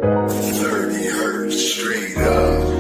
30 hertz straight up.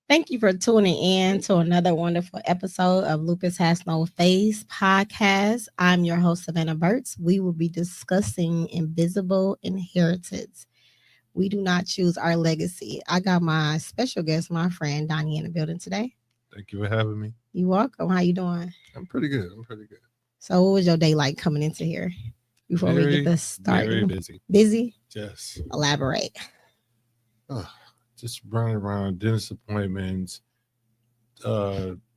Thank you for tuning in to another wonderful episode of Lupus Has No Face podcast. I'm your host, Savannah Burks. We will be discussing invisible inheritance. We do not choose our legacy. I got my special guest, my friend Donnie, in the building today. Thank you for having me. You welcome. How you doing? I'm pretty good. So what was your day like coming into here before we get this started? Very busy. Busy? Yes. Elaborate. Just running around, dentist appointments,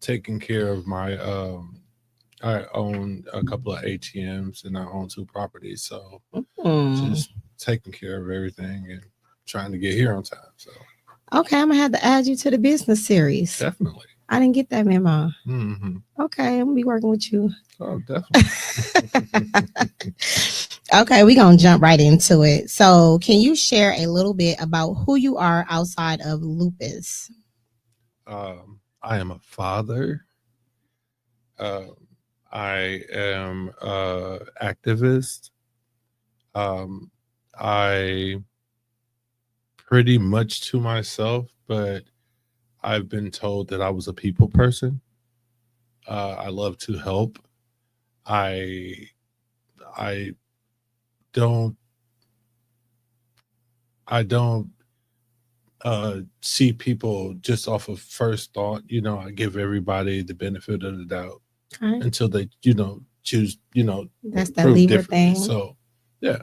taking care of my I own a couple of ATMs and I own 2 properties. So just taking care of everything and trying to get here on time. So okay, I'm gonna have to add you to the business series. Definitely. I didn't get that memo. Mm-hmm. Okay, I'm gonna be working with you. Oh, definitely. Okay, we're gonna jump right into it. So can you share a little bit about who you are outside of Lupus? I am a father. I am an activist. I pretty much to myself, but I've been told that I was a people person. I love to help. I don't see people just off of first thought. I give everybody the benefit of the doubt until they, choose, that's that Libra thing. So, yeah,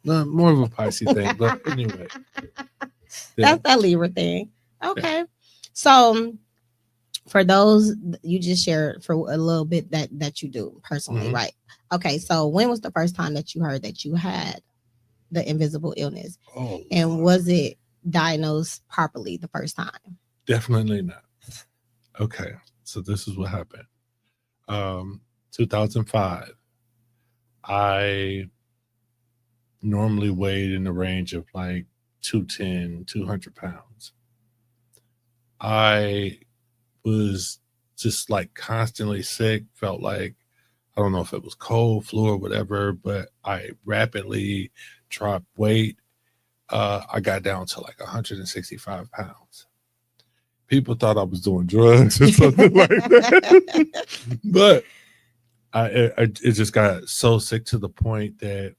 more of a Pisces thing. But anyway, that's that Libra thing. Okay, so for those you just shared for a little bit that you do personally, right? Okay, so when was the first time that you heard that you had the invisible illness? And was it diagnosed properly the first time? Definitely not. Okay, so this is what happened. 2005. I normally weighed in the range of like 210, 200 pounds. I was just like constantly sick, felt like, I don't know if it was cold, flu, or whatever, but I rapidly dropped weight. I got down to like 165 pounds. People thought I was doing drugs or something like that. But it just got so sick to the point that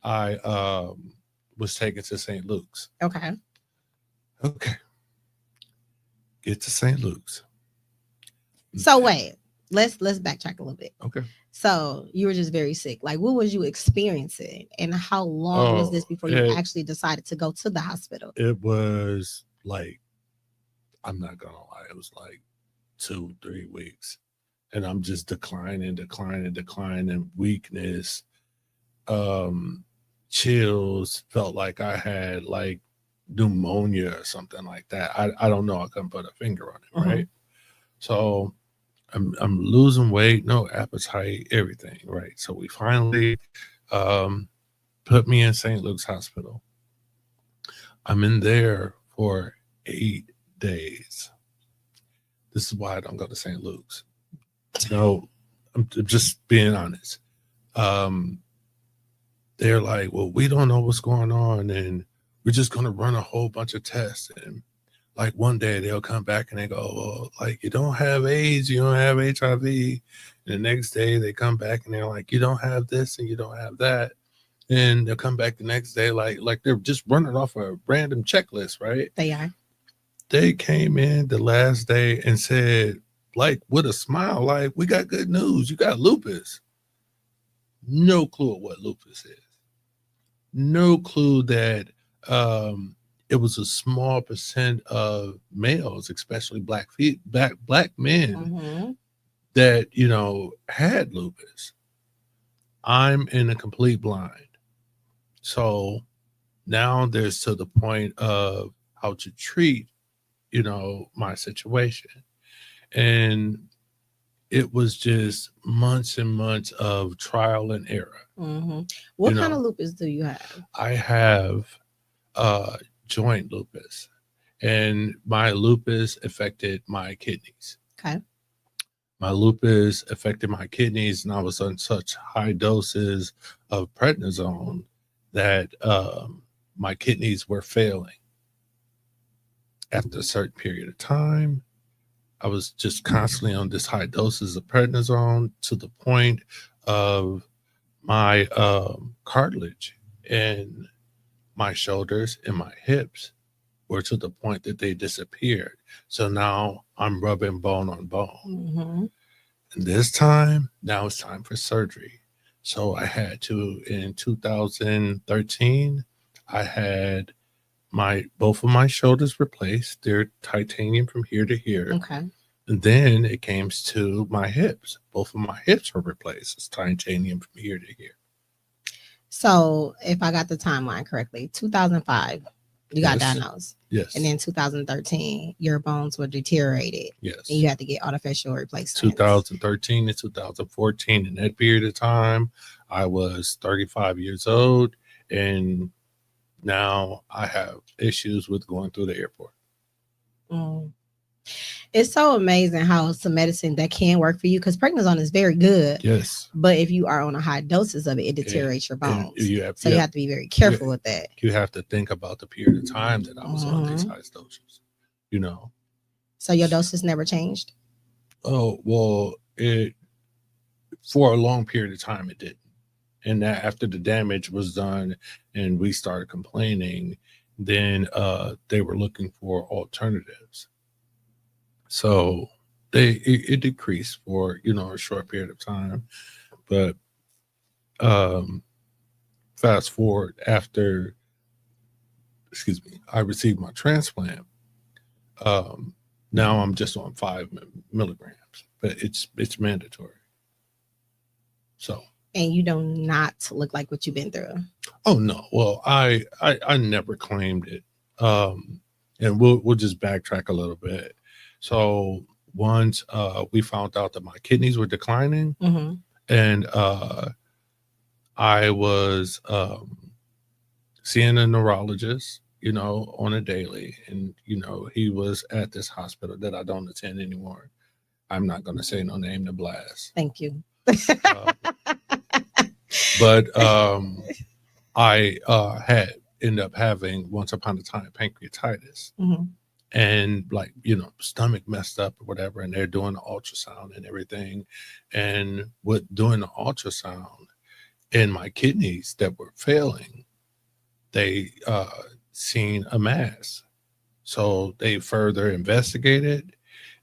I was taken to St. Luke's. Okay. Get to St. Luke's. So wait, let's backtrack a little bit. Okay. So you were just very sick. Like, what was you experiencing, and how long was this before you actually decided to go to the hospital? It was like, I'm not gonna lie, it was like 2-3 weeks, and I'm just declining, weakness, chills, felt like I had like pneumonia or something like that. I don't know, I couldn't put a finger on it, right? So I'm losing weight, no appetite, everything, right? So we finally put me in St. Luke's Hospital. I'm in there for 8 days. This is why I don't go to St. Luke's. No, I'm just being honest. They're like, well, we don't know what's going on, and we're just going to run a whole bunch of tests. And like one day they'll come back and they go, well, like, you don't have AIDS, you don't have HIV. And the next day they come back and they're like, you don't have this and you don't have that. And they'll come back the next day like they're just running off a random checklist, right? They are. They came in the last day and said, like with a smile, like, we got good news. You got lupus. No clue what lupus is. No clue that it was a small percent of males, especially black men, Mm-hmm. that had lupus. I'm in a complete blind. So now there's to the point of how to treat, my situation. And it was just months and months of trial and error. Mm-hmm. What You kind know, of lupus do you have? I have joint lupus, and my lupus affected my kidneys. Okay. My lupus affected my kidneys, and I was on such high doses of prednisone that my kidneys were failing. After a certain period of time, I was just constantly on this high doses of prednisone to the point of my cartilage in my shoulders and my hips were to the point that they disappeared. So now I'm rubbing bone on bone. Mm-hmm. And this time, now it's time for surgery. So I had to, in 2013, I had both of my shoulders replaced. They're titanium from here to here. Okay. And then it came to my hips. Both of my hips were replaced. It's titanium from here to here. So if I got the timeline correctly, 2005, you got diagnosed. Yes. And then 2013, your bones were deteriorated. Yes. And you had to get artificial replacements. 2013 and 2014. In that period of time, I was 35 years old, and now I have issues with going through the airport. Mm. It's so amazing how some medicine that can work for you, because prednisone is very good. Yes. But if you are on a high doses of it, it deteriorates your bones. You have to be very careful with that. You have to think about the period of time that I was on these high doses, So your doses never changed? Oh, well, for a long period of time, it didn't. And that after the damage was done and we started complaining, then they were looking for alternatives. So it decreased for, a short period of time. But fast forward after, I received my transplant. Now I'm just on 5 milligrams, but it's mandatory. So. And you do not look like what you've been through. Oh no. Well, I never claimed it. And we'll just backtrack a little bit. So once we found out that my kidneys were declining, mm-hmm. and I was seeing a neurologist, on a daily, and he was at this hospital that I don't attend anymore. I'm not going to say no name to blast. Thank you. But I had ended up having once upon a time pancreatitis, mm-hmm. and stomach messed up or whatever, and they're doing the ultrasound and everything, and with doing the ultrasound in my kidneys that were failing, they seen a mass. So they further investigated,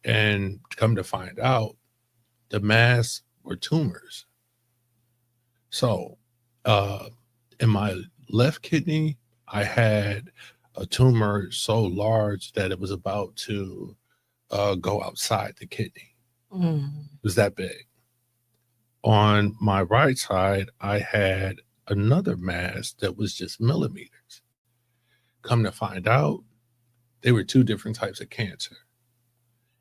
and come to find out the mass were tumors. So in my left kidney, I had a tumor so large that it was about to go outside the kidney. Mm. It was that big. On my right side, I had another mass that was just millimeters. Come to find out, they were 2 different types of cancer.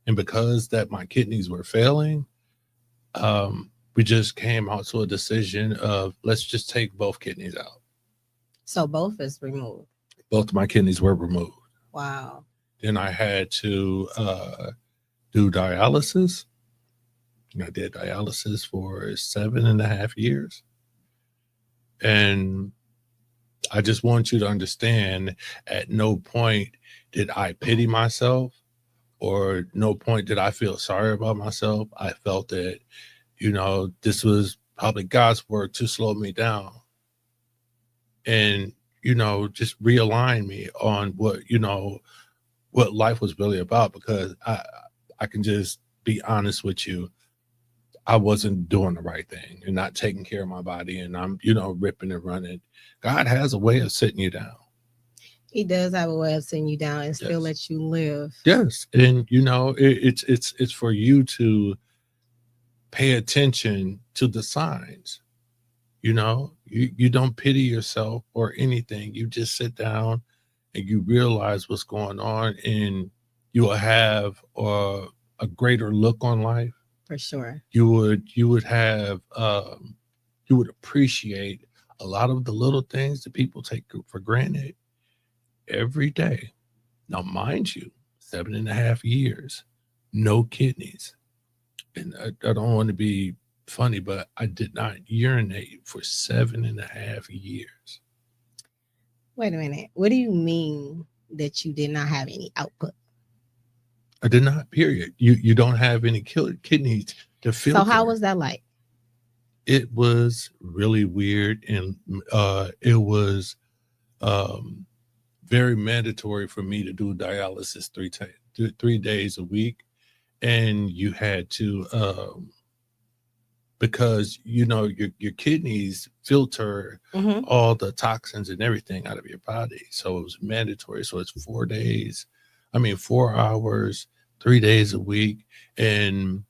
And because that my kidneys were failing, we just came out to a decision of let's just take both kidneys out. So both is removed? Both of my kidneys were removed. Wow. Then I had to do dialysis. I did dialysis for 7.5 years. And I just want you to understand, at no point did I pity myself, or no point did I feel sorry about myself. I felt that, this was probably God's work to slow me down. and just realign me on what life was really about, because I can just be honest with you. I wasn't doing the right thing and not taking care of my body, and I'm ripping and running. God has a way of sitting you down. He does have a way of sitting you down and still Yes. let you live. Yes, and it's for you to pay attention to the signs. You don't pity yourself or anything. You just sit down and you realize what's going on, and you will have a greater look on life. For sure. You would have you would appreciate a lot of the little things that people take for granted every day. Now, mind you, 7.5 years, no kidneys. And I don't want to be funny, but I did not urinate for 7.5 years. Wait a minute. What do you mean that you did not have any output? I did not, period. You don't have any kidneys to filter. So how was that like? It was really weird, and it was very mandatory for me to do dialysis 3 days a week, and you had to because your kidneys filter all the toxins and everything out of your body, so it was mandatory. So it's 4 days, 4 hours, 3 days a week, and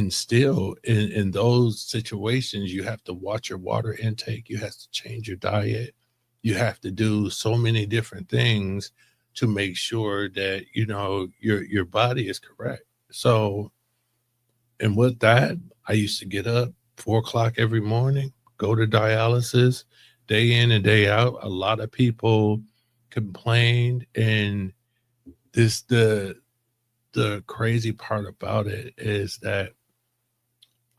still in those situations you have to watch your water intake, you have to change your diet, you have to do so many different things to make sure that your body is correct. So, and with that, I used to get up 4 o'clock every morning, go to dialysis day in and day out. A lot of people complained, and the crazy part about it is that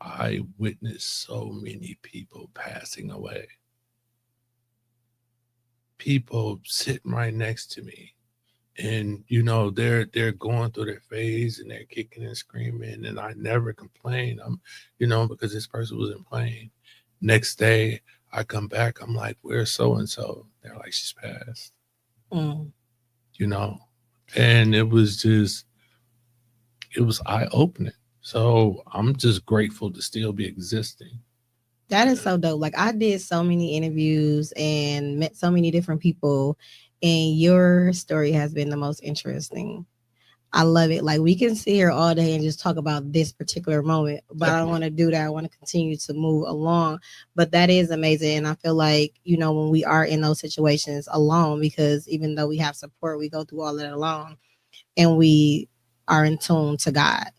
I witnessed so many people passing away. People sitting right next to me, and they're going through their phase and they're kicking and screaming, and I never complain. Because this person was in pain. Next day I come back, I'm like, where's so and so? They're like, she's passed. And it was eye-opening. So I'm just grateful to still be existing. That is so dope. Like, I did so many interviews and met so many different people, and your story has been the most interesting. I love it. Like, we can sit here all day and just talk about this particular moment, but Definitely. I don't want to do that. I want to continue to move along. But that is amazing. And I feel like, when we are in those situations alone, because even though we have support, we go through all of that alone, and we are in tune to God.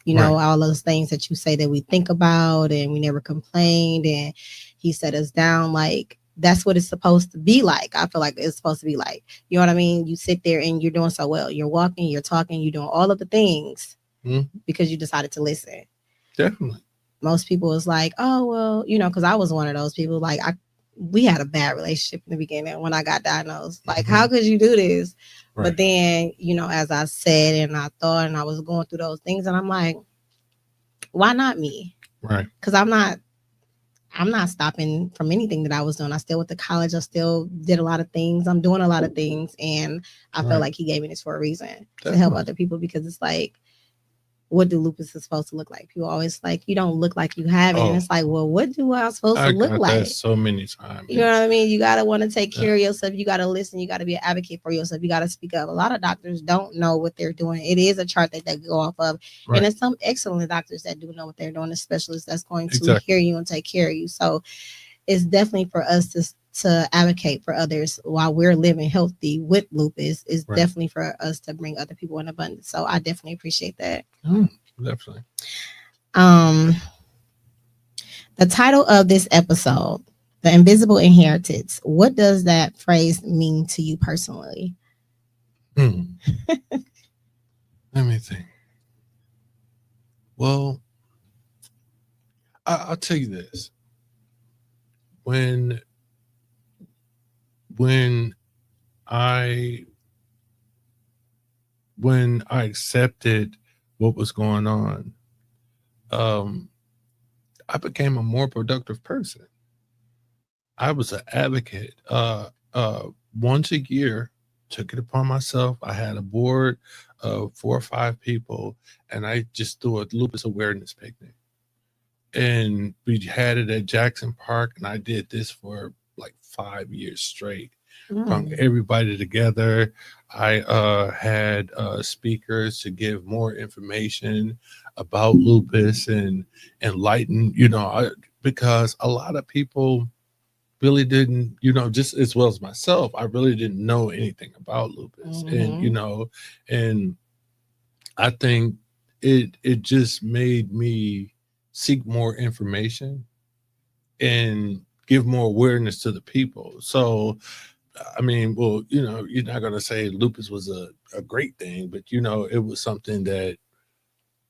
Right. All those things that you say that we think about, and we never complained, and he set us down. Like, that's what it's supposed to be like. I feel like it's supposed to be like, you know what I mean? You sit there and you're doing so well. You're walking, you're talking, you're doing all of the things because you decided to listen. Definitely. Most people is like, oh, well, because I was one of those people. Like, we had a bad relationship in the beginning when I got diagnosed. Like, how could you do this? Right. But then, as I said and I thought, and I was going through those things, and I'm like, why not me? Right. Because I'm not stopping from anything that I was doing. I still went to college. I still did a lot of things. I'm doing a lot of things. And I feel like he gave me this for a reason. Definitely. To help other people, because it's like, what do lupus is supposed to look like? People always like, you don't look like you have it. And it's like, well, what do I supposed to look like? That so many times. You know what I mean? You got to want to take care of yourself. You got to listen. You got to be an advocate for yourself. You got to speak up. A lot of doctors don't know what they're doing. It is a chart that they go off of. Right. And there's some excellent doctors that do know what they're doing, a specialist that's going to hear you and take care of you. So it's definitely for us to advocate for others while we're living healthy with lupus. Is definitely for us to bring other people in abundance. So I definitely appreciate that. Definitely. The title of this episode, The Invisible Inheritance. What does that phrase mean to you personally? Let me think. Well, I'll tell you this. When I accepted what was going on, I became a more productive person. I was an advocate. Once a year, took it upon myself. I had a board of 4 or 5 people, and I just threw a lupus awareness picnic. And we had it at Jackson Park, and I did this for like 5 years straight. Brought Mm. everybody together. I had speakers to give more information about lupus and enlighten, because a lot of people really didn't, just as well as myself, I really didn't know anything about lupus. And, Mhm. and I think it just made me seek more information and give more awareness to the people. So, I mean, well, you're not going to say lupus was a great thing, but, it was something that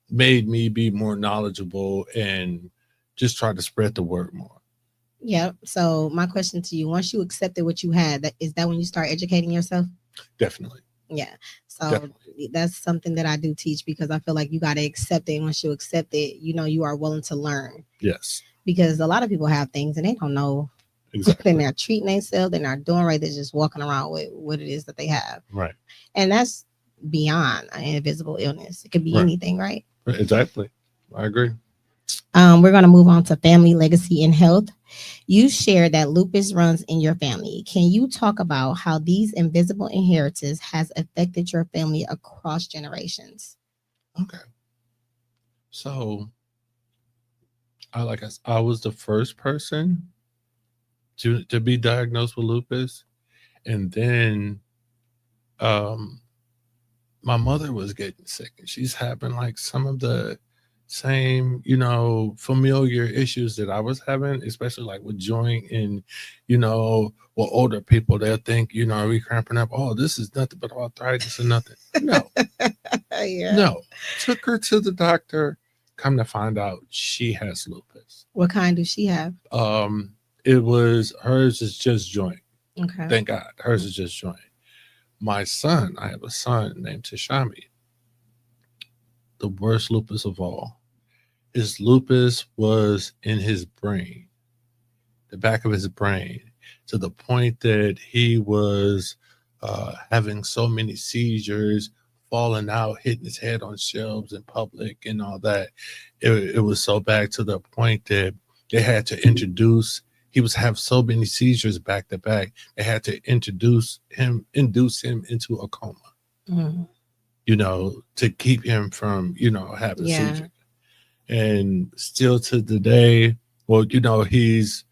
made me be more knowledgeable and just try to spread the word more. Yep. So my question to you: once you accepted what you had, that when you start educating yourself? Definitely. Yeah. So Definitely. that's something that I do teach, because I feel like you got to accept it. Once you accept it, you are willing to learn. Yes. Because a lot of people have things and they don't know. They're Exactly. not treating themselves. They're not doing right. They're just walking around with what it is that they have. Right. And that's beyond an invisible illness. It could be Right. anything, right? Exactly. I agree. We're going to move on to family, legacy, and health. You share that lupus runs in your family. Can you talk about how these invisible inheritance has affected your family across generations? Okay. So I was the first person to be diagnosed with lupus, and then um my mother was getting sick, and she's having like some of the same, familiar issues that I was having, especially like with joint and, with older people, they'll think, we cramping up. Oh, this is nothing but arthritis and nothing. No, Yeah. no. Took her to the doctor. Come to find out, she has lupus. What kind does she have? It was hers is just joint. Okay. Thank God, hers is just joint. My son, I have a son named Tashami. The worst lupus of all. His lupus was in his brain, the back of his brain, to the point that he was having so many seizures, falling out, hitting his head on shelves in public, and all that. It was so bad to the point that they had to introduce. He was have so many seizures back to back. They had to induce him into a coma. Mm. To keep him from, having Yeah. seizures. And still to the day, well, he's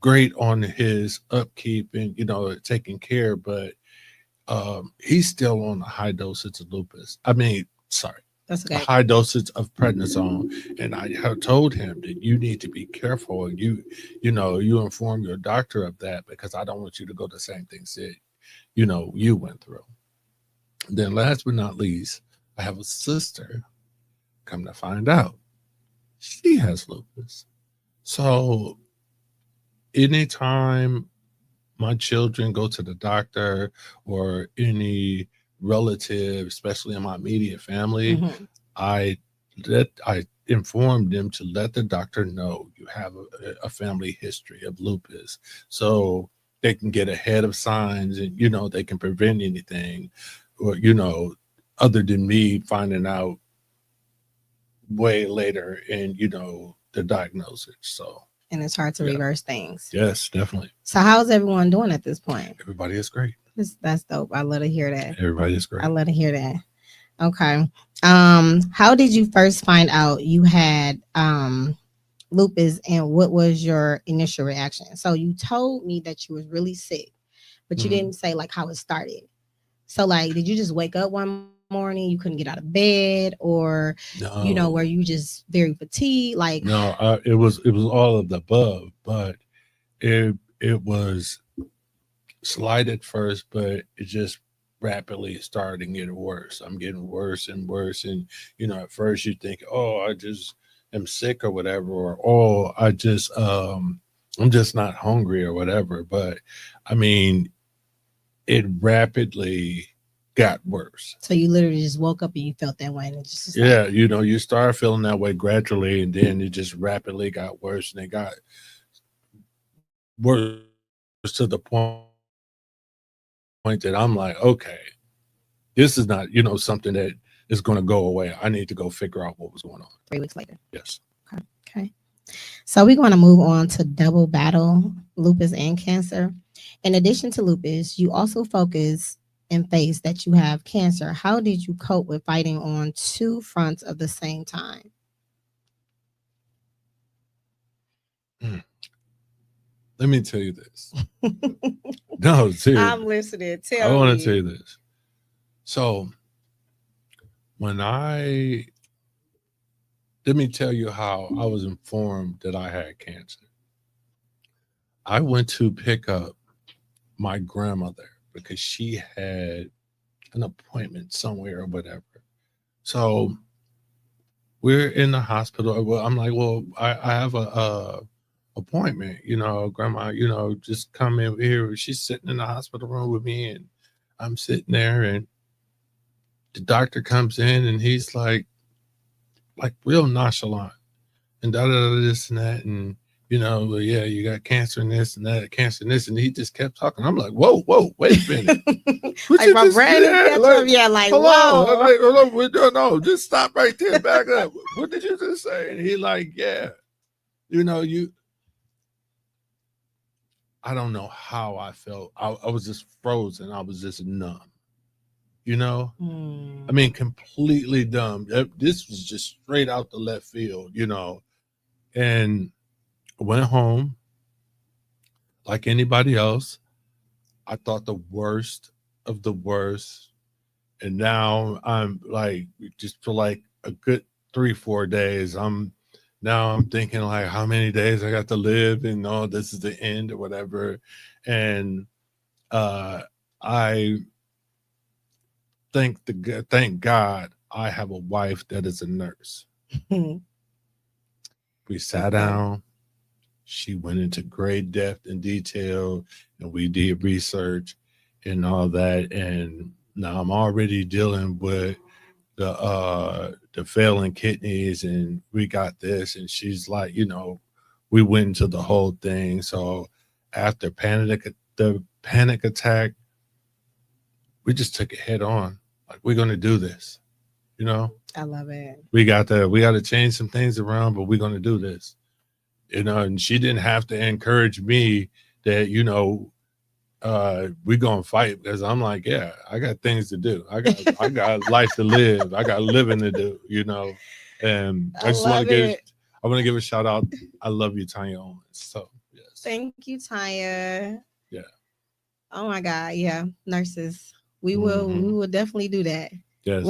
great on his upkeep and, taking care, but he's still on a high dosage of lupus. I mean, sorry, That's a okay. high dosage of prednisone. And I have told him that you need to be careful, and you inform your doctor of that, because I don't want you to go the same things that, you went through. Then last but not least, I have a sister. Come to find out, she has lupus. So anytime my children go to the doctor, or any relative, especially in my immediate family, Mhm. I inform them to let the doctor know you have a family history of lupus, so they can get ahead of signs, and they can prevent anything, or other than me finding out way later in the diagnosis. So And it's hard to yeah. reverse things. Yes, definitely. So how's everyone doing at this point? Everybody is great. That's dope. I love to hear that. Everybody is great. I love to hear that. Okay. How did you first find out you had lupus, and what was your initial reaction? So you told me that you was really sick, but you Mhm. didn't say like how it started. So like, did you just wake up one morning, you couldn't get out of bed, or were No, you just very fatigued? Like, no, it was all of the above, but it was slight at first, but it just rapidly started getting worse. I'm getting worse and worse, and at first you think, oh, I just am sick or whatever, or oh, I'm just not hungry or whatever. But I mean, it rapidly got worse. so you literally just woke up and you felt that way, and it just was Yeah, like, you start feeling that way gradually, and then it just rapidly got worse, and it got worse to the point that I'm like, okay, this is not, something that is going to go away. I need to go figure out what was going on. 3 weeks later. Yes. Okay. So we're going to move on to double battle lupus and cancer. In addition to lupus, you also focus and face that you have cancer. How did you cope with fighting on 2 fronts at the same time? Let me tell you this. No, seriously. I'm listening. I want to tell you this. So let me tell you how I was informed that I had cancer. I went to pick up my grandmother because she had an appointment somewhere or whatever. So we're in the hospital. Well, I'm like, well, I have a appointment, grandma, just come in here. She's sitting in the hospital room with me, and I'm sitting there, and the doctor comes in, and he's like real nonchalant, and this and that, and yeah, you got cancer and this and that, cancer and this, and he just kept talking. I'm like, whoa, wait a minute. Like my brain like whoa. No, just stop right there, back up. What did you just say? And he like, yeah, I don't know how I felt. I was just frozen. I was just numb. I mean, completely dumb. This was just straight out the left field, and I went home like anybody else. I thought the worst of the worst. And now I'm like, just for like a good 3-4 days, I'm thinking like how many days I got to live, and this is the end or whatever. And I thank God I have a wife that is a nurse. We sat down. She went into great depth and detail, and we did research and all that. And now I'm already dealing with the failing kidneys, and we got this. And she's like, we went into the whole thing. So after the panic attack, we just took it head on. Like, we're going to do this, I love it. We got to change some things around, but we're going to do this, and she didn't have to encourage me that, we're going to fight, because I'm like, yeah, I got things to do. I got life to live. I got living to do, and I just want to give a shout out. I love you, Tanya Owens. So, yes. Thank you, Tanya. Yeah. Oh my God. Yeah. Nurses. We will definitely do that. Yes.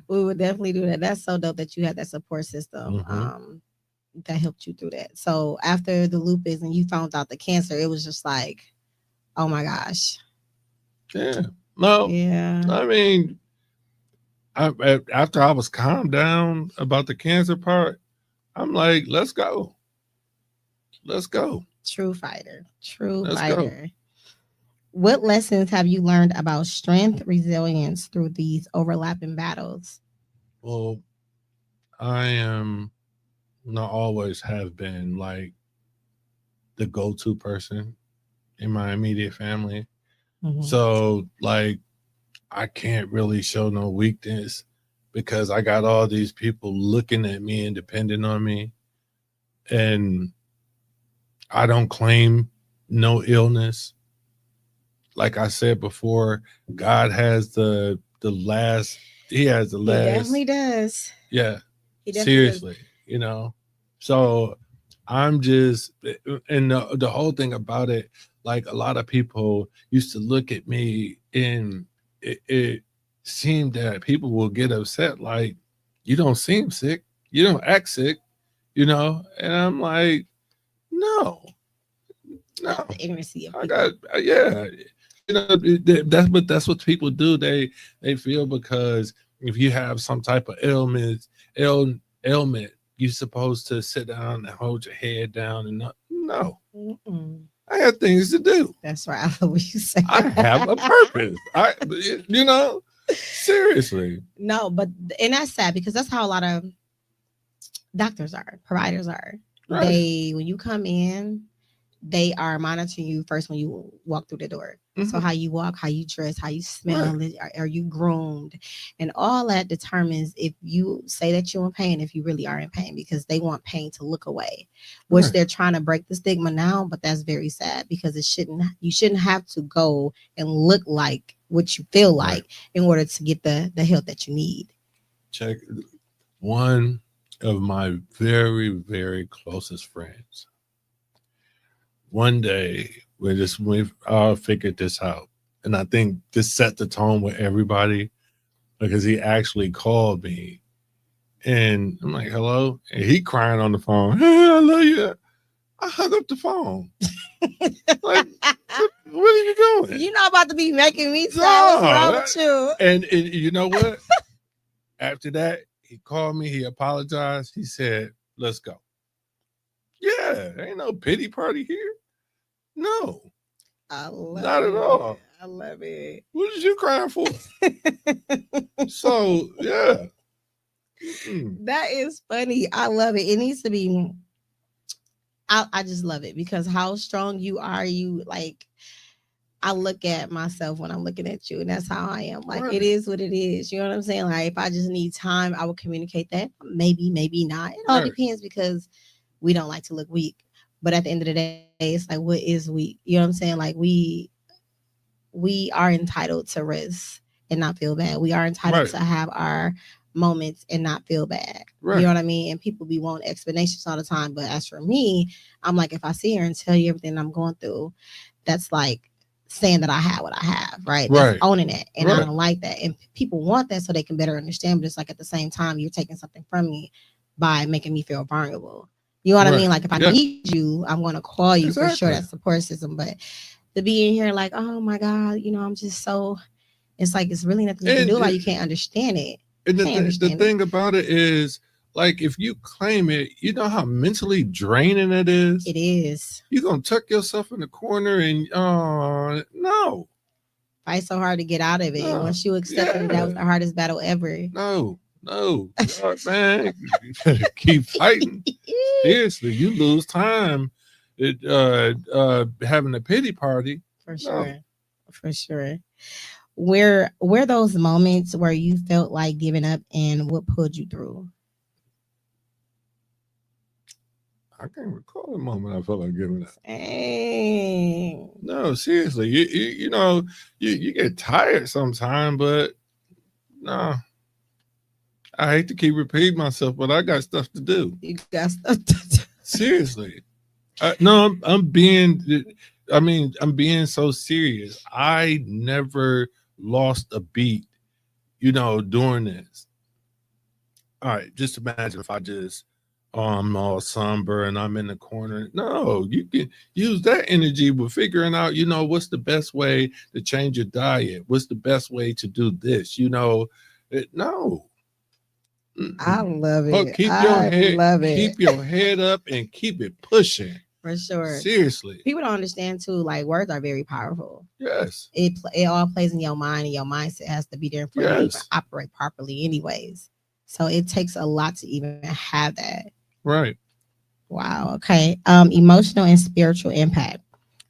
We would definitely do that. That's so dope that you had that support system that helped you through that. So after the lupus and you found out the cancer, it was just like, oh my gosh. Yeah. No. Yeah. I mean, after I was calmed down about the cancer part, I'm like, let's go. Let's go. True fighter. Let's fighter. Go. What lessons have you learned about strength, resilience through these overlapping battles? Well, I am not always have been like the go-to person in my immediate family. Mm-hmm. So like, I can't really show no weakness because I got all these people looking at me and depending on me. And I don't claim no illness. Like I said before, God has the last. He has the last. He definitely does. Yeah. He definitely seriously, does. So I'm just, and the whole thing about it, like a lot of people used to look at me and it seemed that people will get upset. Like, you don't seem sick. You don't act sick, and I'm like, no. The ignorancy of people. Yeah. That's what people do. They feel because if you have some type of ailment, you're supposed to sit down and hold your head down and no. Mm-mm. I have things to do. That's right. I love what you say. I have a purpose. Seriously. No, and that's sad because that's how a lot of doctors are, providers are. Right. When you come in, they are monitoring you first when you walk through the door. So how you walk, how you dress, how you smell, are you groomed, and all that determines if you say that you're in pain, if you really are in pain, because they want pain to look away, which they're trying to break the stigma now. But that's very sad, because you shouldn't have to go and look like what you feel like in order to get the help that you need. Check one of my very, very closest friends. One day we all figured this out, and I think this set the tone with everybody, because he actually called me, and I'm like, "Hello," and he crying on the phone. "Hey, I love you." I hung up the phone. Like, what are you doing? You're not about to be making me sad. What's wrong with you? And you know what? After that, he called me. He apologized. He said, "Let's go." Yeah, ain't no pity party here. No, not at all. I love it. What is you crying for? So yeah, that is funny. I love it. It needs to be. I just love it, because how strong you are. You like. I look at myself when I'm looking at you, and that's how I am. Like, it is what it is. You know what I'm saying? Like, if I just need time, I will communicate that. Maybe not. It all depends, because we don't like to look weak. But at the end of the day, it's like, what is weak? You know what I'm saying? Like, we are entitled to rest and not feel bad. We are entitled to have our moments and not feel bad. You know what I mean? And people be wanting explanations all the time. But as for me, I'm like, if I sit here and tell you everything I'm going through, that's like saying that I have what I have, right? That's owning it. And I don't like that. And people want that so they can better understand. But it's like, at the same time, you're taking something from me by making me feel vulnerable. You know what I mean? Like, if I need you, I'm going to call you for sure. That support system. But to be in here like, oh my God, you know, I'm just so, it's like, it's really nothing you can do about it. You can't understand it. And the thing about it is, like, if you claim it, you know how mentally draining it is? It is. You're going to tuck yourself in the corner and, no. Fight so hard to get out of it. And once you accept it, that was the hardest battle ever. No. God, man, keep fighting. Seriously, you lose time having a pity party. For sure. Where those moments where you felt like giving up, and what pulled you through? I can't recall a moment I felt like giving up. Dang. No, seriously, you know, you get tired sometimes, but no. I hate to keep repeating myself, but I got stuff to do. You got stuff to do. Seriously. No, I'm being so serious. I never lost a beat, you know, doing this. All right, just imagine if I just, I'm all somber and I'm in the corner. No, you can use that energy with figuring out, you know, what's the best way to change your diet? What's the best way to do this? You know, no. I love it. Keep your head up and keep it pushing. For sure. Seriously. People don't understand too, like, words are very powerful. Yes. It all plays in your mind, and your mindset has to be there for you to operate properly anyways. So it takes a lot to even have that. Right. Wow. Okay. Emotional and spiritual impact.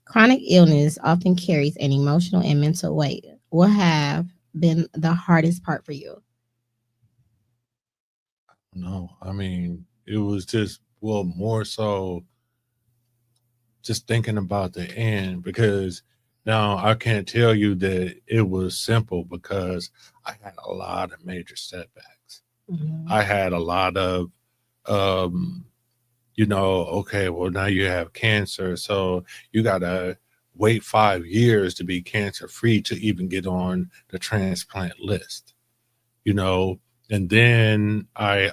Chronic illness often carries an emotional and mental weight. What have been the hardest part for you? No, I mean, it was just, well, more so just thinking about the end, because now I can't tell you that it was simple, because I had a lot of major setbacks. I had a lot of, you know, okay, well, now you have cancer, so you got to wait 5 years to be cancer free to even get on the transplant list, you know. And then I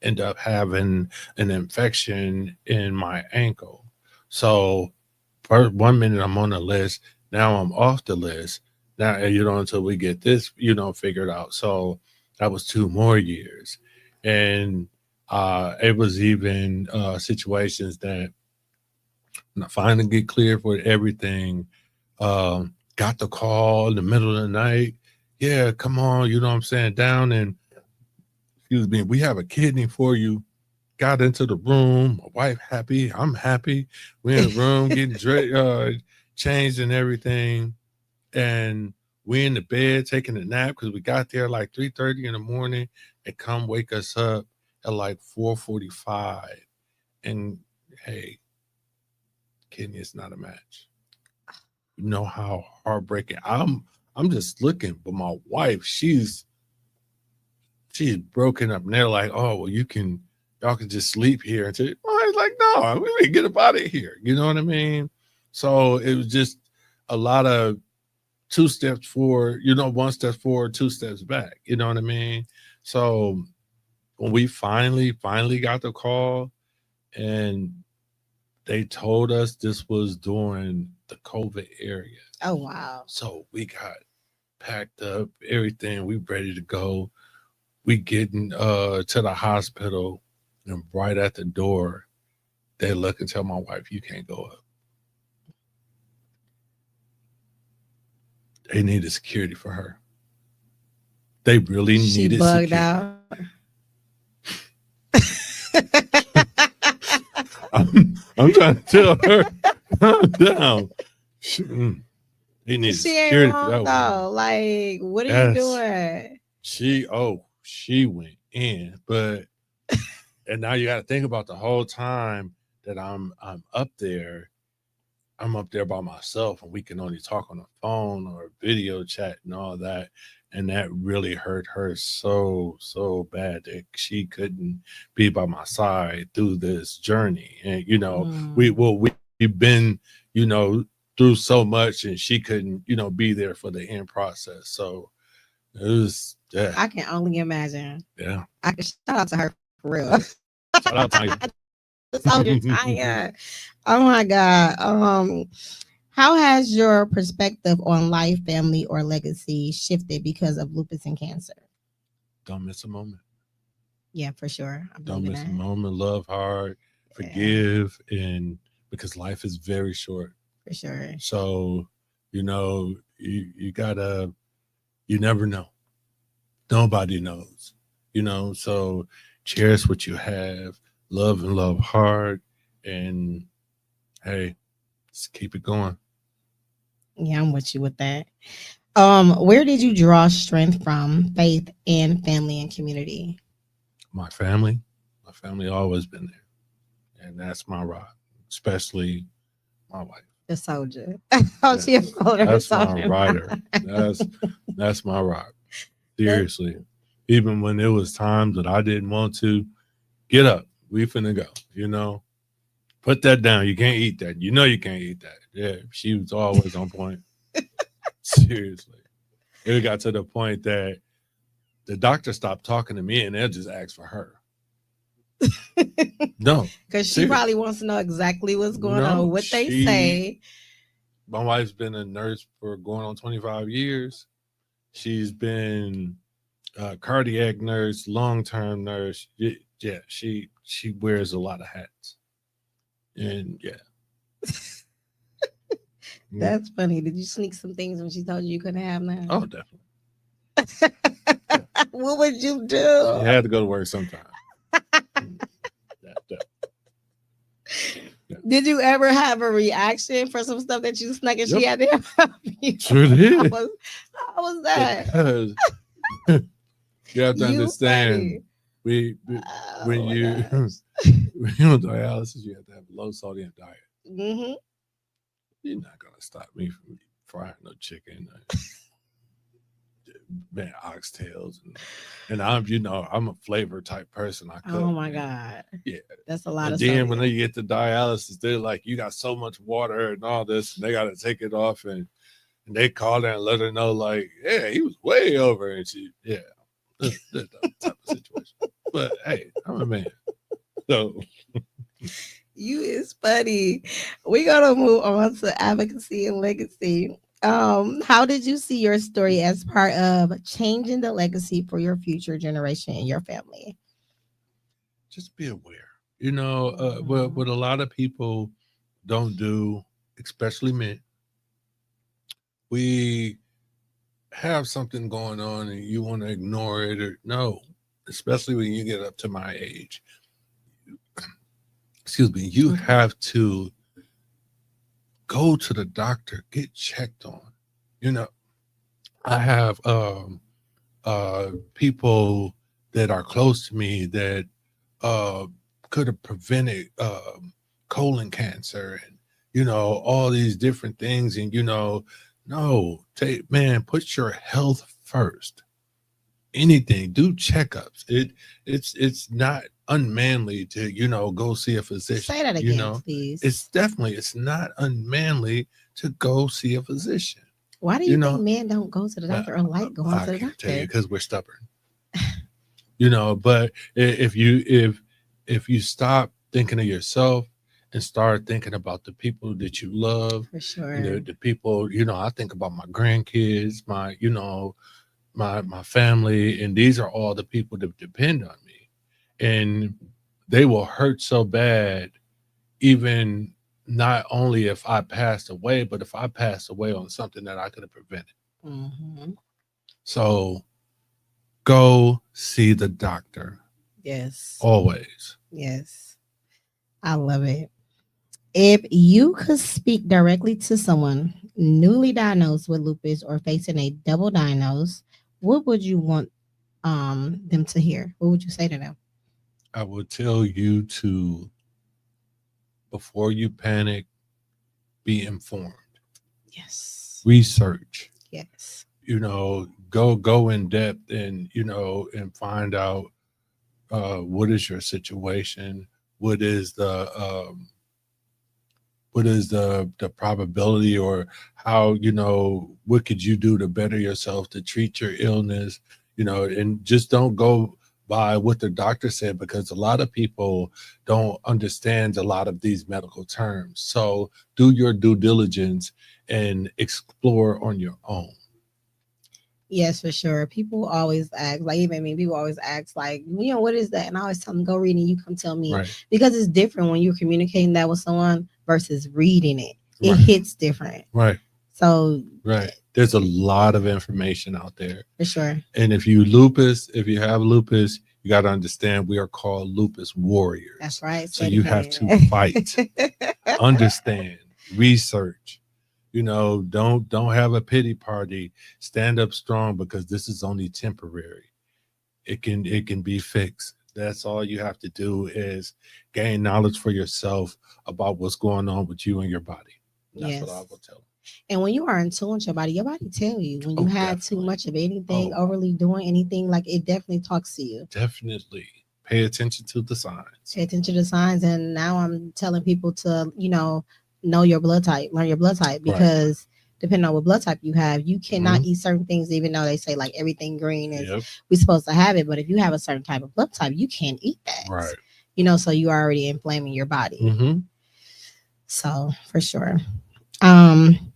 end up having an infection in my ankle. So 1 minute I'm on the list, now I'm off the list. Now, you know, until we get this, you know, figured out. So that was 2 more years. And it was even situations that when I finally get cleared for everything, got the call in the middle of the night. Yeah, come on, you know what I'm saying, down and, excuse me, we have a kidney for you. got into the room. My wife happy. I'm happy. We in the room getting changed and everything. And we in the bed taking a nap because we got there like 3:30 in the morning and come wake us up at like 4:45. And hey, kidney is not a match. You know how heartbreaking. I'm just looking, but my wife, she's broken up. And they're like, oh, well, y'all can just sleep here until. I was like, no, we need to get up out of here. You know what I mean? So it was just a lot of 2 steps forward, 1 step forward, 2 steps back. You know what I mean? So when we finally got the call and they told us this was during the COVID area. Oh, wow. So we got packed up, everything. We ready to go. We getting to the hospital, and right at the door, they look and tell my wife, you can't go up. They needed security for her. They really needed bugged security. Out. I'm trying to tell her, calm down. He needs security for that one. Like, what are you doing? She went in, but and now you got to think about the whole time that I'm up there. I'm up there by myself, and we can only talk on the phone or video chat and all that. And that really hurt her so bad that she couldn't be by my side through this journey. And we've been through so much, and she couldn't be there for the end process. So it was I can only imagine. Yeah, I can shout out to her for real. Shout out to Tanya. Oh my God. How has your perspective on life, family, or legacy shifted because of lupus and cancer? Don't miss a moment. Yeah, for sure. Don't miss a moment. Love hard, forgive, and because life is very short. For sure. So, you gotta, you never know. Nobody knows, so cherish what you have, love and love hard, and hey, just keep it going. Yeah, I'm with you with that. Where did you draw strength from, faith and family and community? My family always been there. And that's my rock, especially my wife. The soldier. That's my rider. That's my rock. Seriously. Even when it was times that I didn't want to, get up. We finna go, Put that down. You can't eat that. You can't eat that. Yeah, she was always on point. Seriously. It got to the point that the doctor stopped talking to me and they'll just ask for her. No. Because she probably wants to know exactly what's going on, what they say. My wife's been a nurse for going on 25 years. She's been a cardiac nurse, long-term nurse. Yeah, she wears a lot of hats. And yeah. That's funny. Did you sneak some things when she told you couldn't have none? Oh, definitely. What would you do? She had to go to work sometime. Yeah. Did you ever have a reaction for some stuff that you snuck and she had to help you? Sure did. How was that? Because you have to understand, when you're on dialysis, you have to have a low sodium diet. Mm-hmm. You're not gonna stop me from frying no chicken, man, oxtails, and I'm a flavor type person. I cook. Oh my God, yeah, that's a lot. And of then sodium. when they get to dialysis, they're like, you got so much water and all this, and they got to take it off, and they call her and let her know, like, yeah, he was way over, and she, that's the type of situation. But hey, I'm a man, so. You is funny. We're gonna move on to advocacy and legacy. How did you see your story as part of changing the legacy for your future generation and your family? Just be aware. What a lot of people don't do, especially men, we have something going on and you want to ignore it or no, especially when you get up to my age. excuse me, you Okay. have to go to the doctor, get checked on. You know, I have people that are close to me that uh could have prevented colon cancer and all these different things. And no, take man, put your health first. Anything, do checkups. It's not unmanly to go see a physician. Say that again, It's please. definitely, it's not unmanly to go see a physician. Why do you you think know men don't go to the uh, doctor or like going I to the can't tell you doctor? because we're stubborn. But if you stop thinking of yourself and start thinking about the people that you love, For and sure. the people, I think about my grandkids, my family, and these are all the people that depend on me, and they will hurt so bad, even not only if I passed away, but if I passed away on something that I could have prevented. Hmm. So go see the doctor Yes. always. Yes. I love it. If you could speak directly to someone newly diagnosed with lupus or facing a double diagnosis, what would you want them to hear? What would you say to them? I would tell you to, before you panic, be informed, Yes. research, Yes. go in depth, and and find out what is your situation, what is the probability, or how, what could you do to better yourself, to treat your illness, and just don't go by what the doctor said, because a lot of people don't understand a lot of these medical terms. So do your due diligence and explore on your own. Yes, for sure. People always ask, like even me, people always ask, like, what is that? And I always tell them, go read it. You come tell me, Right. because it's different when you're communicating that with someone versus reading it. It Right. hits different. Right. So, Right. There's a lot of information out there. for sure. And if you have lupus, you got to understand we are called lupus warriors. That's right. So Say it you have to again. fight, understand, research. Don't have a pity party. Stand up strong, because this is only temporary. It can be fixed. That's all you have to do, is gain knowledge for yourself about what's going on with you and your body. That's what I Yes. will tell them. And when you are in tune with your body tell you when you Oh, had too definitely. much of anything, Oh, overly doing anything, like it definitely talks to you. definitely. Pay attention to the signs. Pay attention to the signs. And now I'm telling people to, know your blood type, learn your blood type, Right. because depending on what blood type you have, you cannot Mhm. eat certain things, even though they say like everything green is Yep. we supposed to have it. But if you have a certain type of blood type, you can't eat that. Right. So you're already inflaming your body. Mm-hmm. So for sure. Um,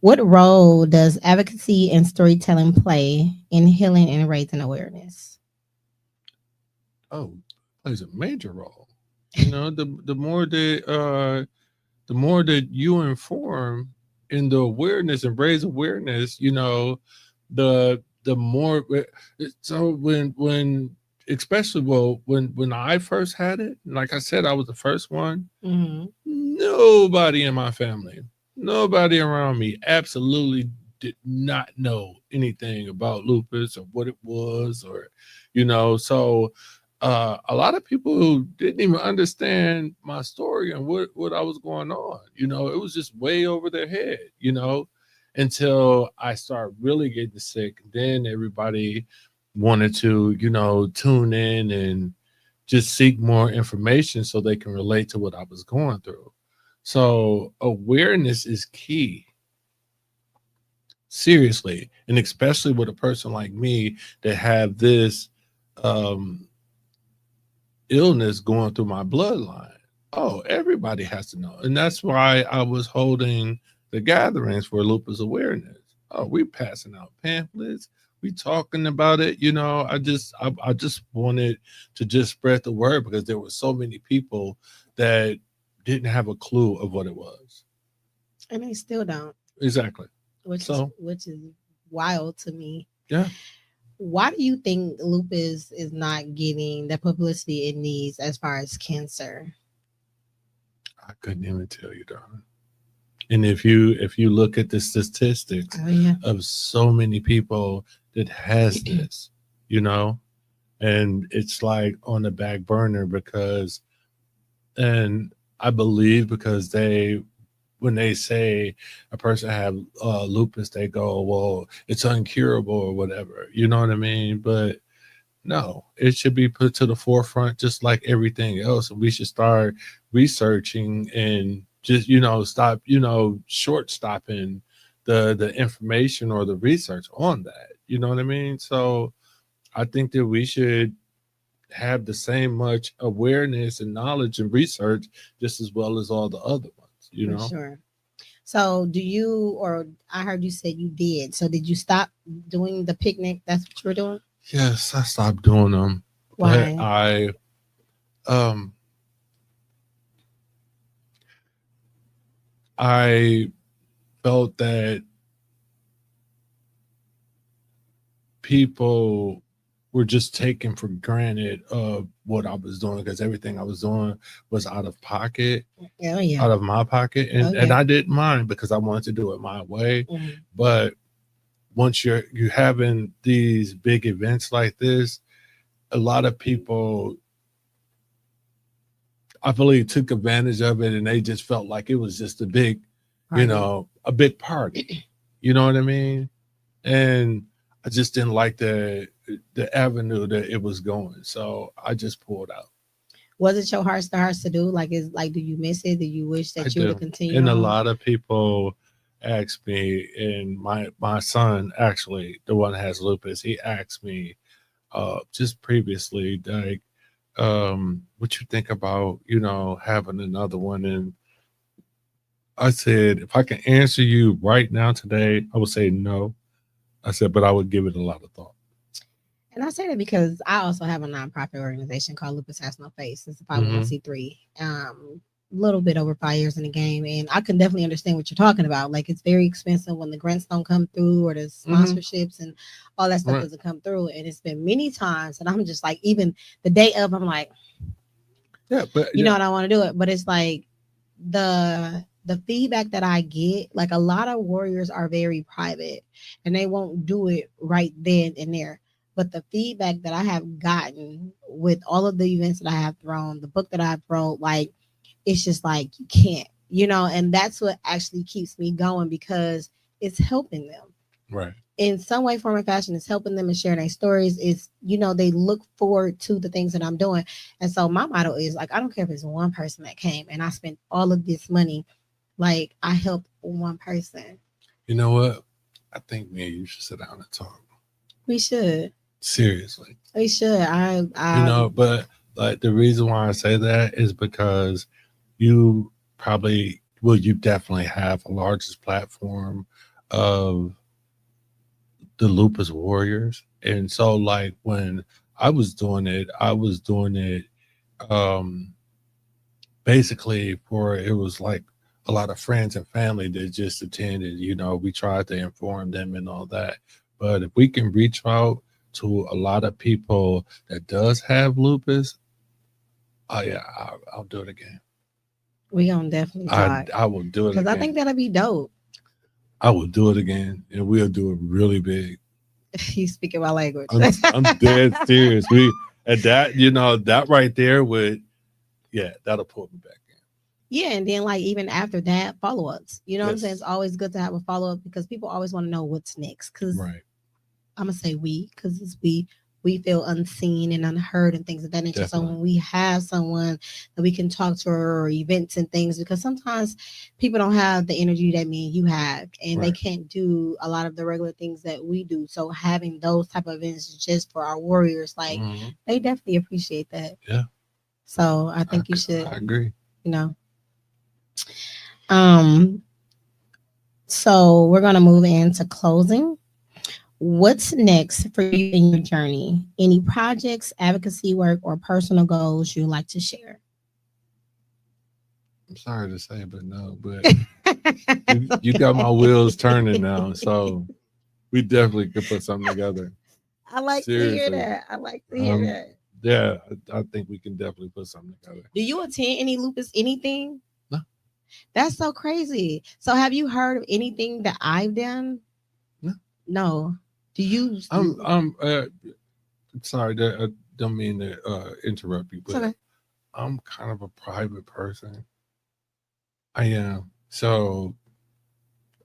what role does advocacy and storytelling play in healing and raising awareness? Oh, plays a major role. The more that you inform in the awareness and raise awareness, the more. So when especially, well, when I first had it, like I said, I was the first one. Mm-hmm. Nobody in my family, nobody around me, absolutely did not know anything about lupus or what it was, or so a lot of people who didn't even understand my story and what I was going on. It was just way over their head, until I started really getting sick. Then everybody wanted to, tune in and just seek more information so they can relate to what I was going through. So awareness is key, seriously, and especially with a person like me that have this um, illness going through my bloodline. Oh, everybody has to know, and that's why I was holding the gatherings for lupus awareness. Oh, we passing out pamphlets, we talking about it. I just wanted to just spread the word, because there were so many people that didn't have a clue of what it was. And they still don't, Exactly. which is So wild to me. yeah. Why do you think lupus is not getting the publicity it needs as far as cancer? I couldn't even tell you, darling. And if you look at the statistics Oh yeah. of so many people that has this, you know, and it's like on the back burner because, and I believe because when they say a person have lupus, they go, well, it's uncurable or whatever. You know what I mean? But no, it should be put to the forefront just like everything else. And we should start researching and just, stop, short stopping the information or the research on that. You know what I mean? So I think that we should have the same much awareness and knowledge and research just as well as all the other ones, you For know? sure. So do you, or I heard you said you did. So did you stop doing the picnic? That's what you were doing? Yes, I stopped doing them. Why? But um I felt that people were just taking for granted what I was doing because everything I was doing was out of pocket, Oh yeah. out of my pocket, and Okay. I didn't mind because I wanted to do it my way. Mhm. But once you're having these big events like this, a lot of people, I believe, took advantage of it, and they just felt like it was just a big, Party. a big party. You know what I mean? And I just didn't like the avenue that it was going, so I just pulled out. Was it your heart's to do? Like, do you miss it? Do you wish I that you would have do, continued and a on? lot of people asked me, and my son, actually, the one that has lupus, he asked me just previously, like, what you think about having another one. And I said, if I can answer you right now today, I would say no. I said, but I would give it a lot of thought. And I say that because I also have a nonprofit organization called Lupus Has No Face. It's a Mhm. 501c3. Little bit over 5 years in the game, and I can definitely understand what you're talking about. Like, it's very expensive when the grants don't come through or the sponsorships and all that stuff Right. doesn't come through. And it's been many times, and I'm just like, even the day of, I'm like, Yeah, but you know what, I want to do it, but it's like the feedback that I get, like a lot of warriors are very private and they won't do it right then and there. But the feedback that I have gotten with all of the events that I have thrown, the book that I've wrote, like, it's just like you can't, and that's what actually keeps me going because it's helping them. Right. In some way, form, or fashion, it's helping them and sharing their stories. It's, they look forward to the things that I'm doing. And so my motto is like, I don't care if it's one person that came and I spent all of this money, like I helped one person. You know what? I think me and you should sit down and talk. We should. Seriously. We should. But like the reason why I say that is because you you definitely have the largest platform of the lupus warriors. And so like when I was doing it um basically for, it was like a lot of friends and family that just attended. We tried to inform them and all that. But if we can reach out to a lot of people that does have lupus, oh yeah, I'll do it again. We gonna definitely talk. I will do it because again. I think that'll be dope. I will do it again, and we'll do it really big. You speaking my language. I'm dead serious. And that, that right there would, yeah, that'll pull me back in. Yeah, and then like even after that, follow-ups. You know what I'm saying? Yes. It's always good to have a follow-up because people always want to know what's next. Because Right. I'm gonna say because it's we feel unseen and unheard and things of that nature. Definitely. So when we have someone that we can talk to or events and things, because sometimes people don't have the energy that me and you have, and they Right. can't do a lot of the regular things that we do. So having those type of events just for our warriors, like Mhm. they definitely appreciate that. Yeah. So I think you should, I agree. So we're gonna move into closing. What's next for you in your journey? Any projects, advocacy work, or personal goals you'd like to share? I'm sorry to say, but no, but you got my wheels turning now. So we definitely could put something together. I like to hear Seriously. that. I like to hear that. Yeah, I think we can definitely put something together. Do you attend any lupus anything? No. That's so crazy. So have you heard of anything that I've done? No. No. Do you? I'm sorry that I don't mean to interrupt you, but Okay. I'm kind of a private person. I am. So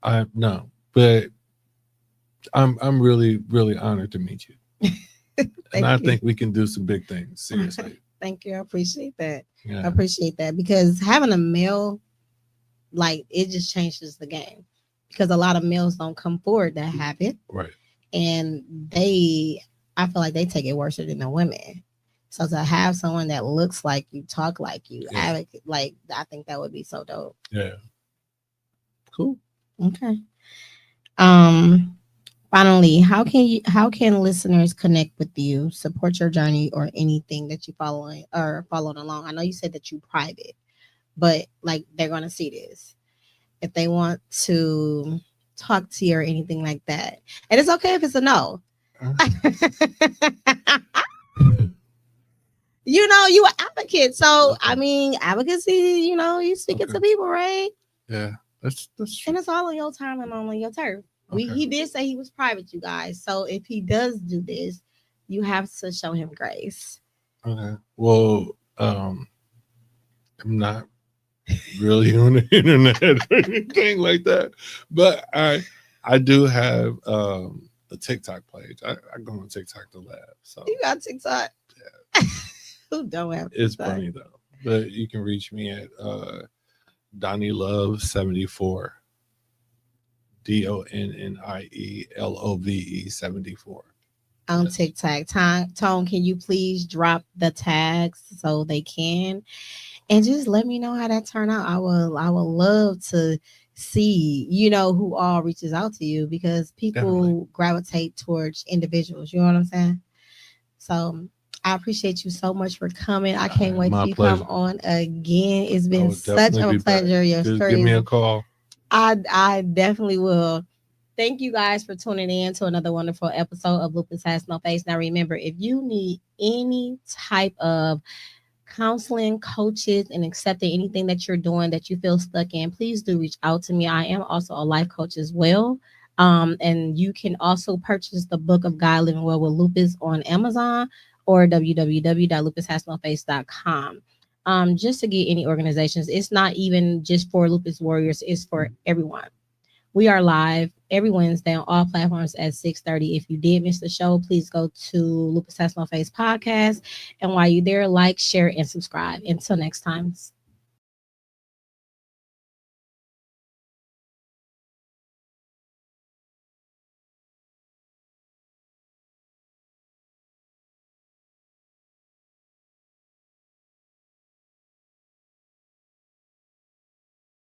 I no, but I'm really, really honored to meet you. And I think we can do some big things. Seriously. Thank you. I appreciate that. Yeah. I appreciate that because having a male, like, it just changes the game because a lot of males don't come forward that have it. Right. And I feel like they take it worse than the women. So to have someone that looks like you, talk like you, advocate, like, I think that would be so dope. Yeah. Cool. Okay. Finally, how can listeners connect with you, support your journey, or anything that you following along? I know you said that you private, but like they're gonna see this if they want to talk to you or anything like that. And it's okay if it's a no. You know, you an advocate. So I mean, advocacy, you know, you speaking to people, right? Yeah. That's true. And it's all on your time and on your turf. He did say he was private, you guys. So if he does do this, you have to show him grace. Okay. Well, I'm not really on the internet or anything like that, but I do have a TikTok page. I go on TikTok to laugh. So you got TikTok. Yeah. Who don't have TikTok? It's funny though. But you can reach me at Donnie Love 74. DONNIELOVE 74 on TikTok. Tone, can you please drop the tags so they can, and just let me know how that turned out. I will love to see, you know, who all reaches out to you because people gravitate towards individuals. You know what I'm saying? So I appreciate you so much for coming. I can't wait till you come on again. It's been such a pleasure. Your story. Give me a call. I definitely will. Thank you guys for tuning in to another wonderful episode of Lupus Has No Face. Now, remember, if you need any type of counseling, coaches, and accepting anything that you're doing that you feel stuck in, please do reach out to me. I am also a life coach as well. And you can also purchase the book of God Living Well with Lupus on Amazon or www.lupushasnoface.com. Just to get any organizations. It's not even just for Lupus Warriors, it's for everyone. We are live every Wednesday on all platforms at 6:30. If you did miss the show, please go to Lupus Has No Face podcast. And while you're there, like, share, and subscribe. Until next time.